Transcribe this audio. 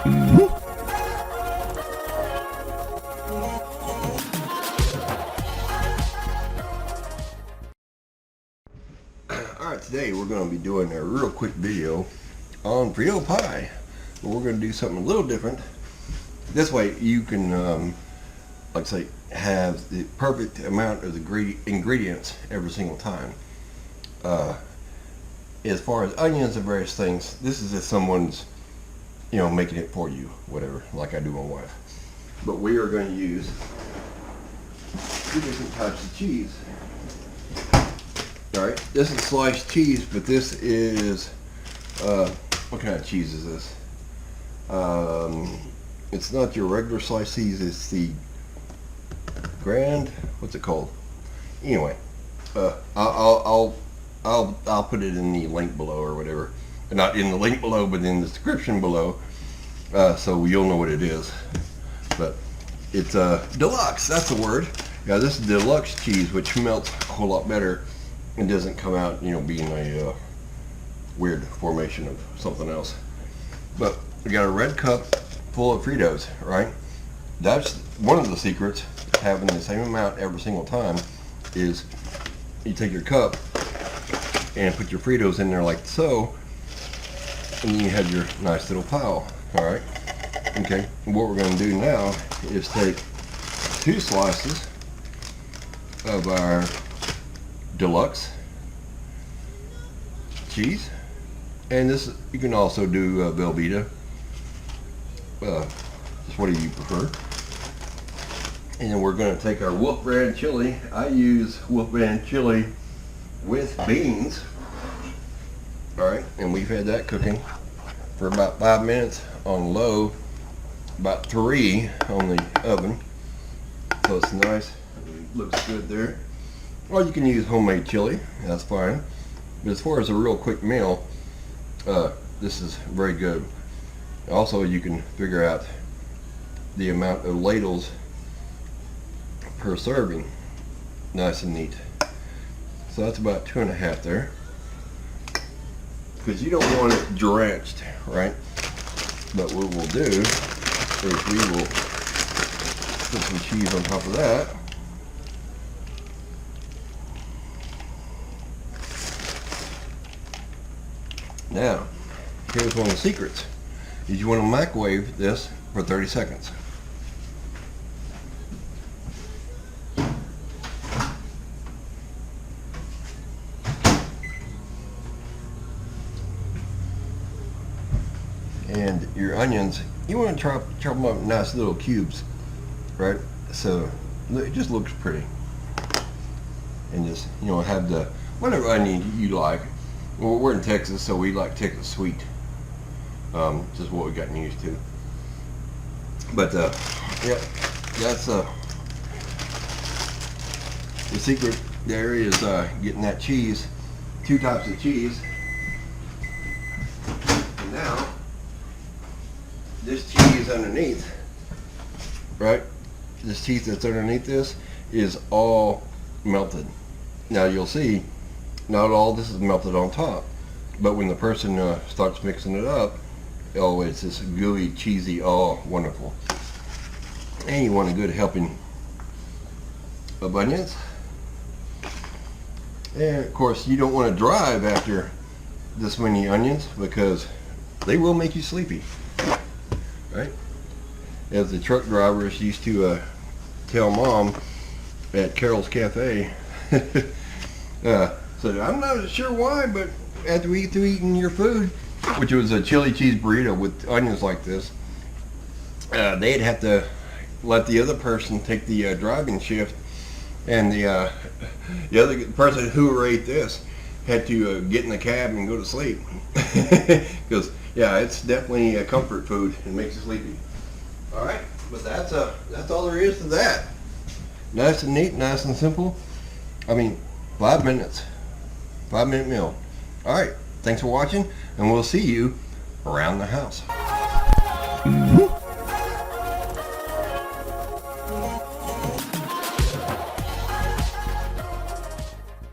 Alright, today we're going to be doing a real quick video on Frito pie. But we're going to do something a little different. This way you can, like I say, have the perfect amount of the ingredients every single time. As far as onions and various things, this is if someone's, making it for you, whatever, like I do my wife. But we are going to use 2 different types of cheese. Alright, this is sliced cheese, but this is, what kind of cheese is this? It's not your regular sliced cheese, it's the what's it called? Anyway, I'll put it in the link below or whatever. Not in the link below, but in the description below, so you'll know what it is. But it's deluxe, that's the word. Yeah, this is deluxe cheese, which melts a whole lot better and doesn't come out, being a weird formation of something else. But we got a red cup full of Fritos, right? That's one of the secrets, having the same amount every single time, is you take your cup and put your Fritos in there like so, and then you have your nice little pile. Alright, okay, and what we're going to do now is take 2 slices of our deluxe cheese, and this, you can also do Velveeta, just what do you prefer. And then we're going to take our Wolf brand chili. I use Wolf brand chili with beans. Alright, and we've had that cooking for about 5 minutes on low, about 3 on the oven, so it's nice, looks good there. Or you can use homemade chili, that's fine. But as far as a real quick meal, this is very good. Also, you can figure out the amount of ladles per serving, nice and neat. So that's about 2.5 there, because you don't want it drenched, right? But what we'll do is we will put some cheese on top of that. Now, here's one of the secrets, is you want to microwave this for 30 seconds. And your onions, you want to chop them up in nice little cubes, right? So it just looks pretty. And just, have the whatever onion you like. Well, we're in Texas, so we like Texas sweet. Just what we've gotten used to. But yeah, that's the secret there is getting that cheese, 2 types of cheese. And now this cheese underneath, right? This cheese that's underneath this is all melted. Now you'll see, not all this is melted on top, but when the person starts mixing it up, oh, it's this gooey, cheesy, oh, wonderful. And you want a good helping of onions. And of course, you don't want to drive after this many onions, because they will make you sleepy, right? As the truck drivers used to tell Mom at Carol's Cafe, said, I'm not sure why, but after we get through eating your food, which was a chili cheese burrito with onions like this, they'd have to let the other person take the driving shift, and the other person who ate this had to get in the cab and go to sleep. Because yeah, it's definitely a comfort food and makes you sleepy. All right, but that's all there is to that. Nice and neat, nice and simple. I mean, 5 minutes, 5-minute meal. All right, thanks for watching, and we'll see you around the house.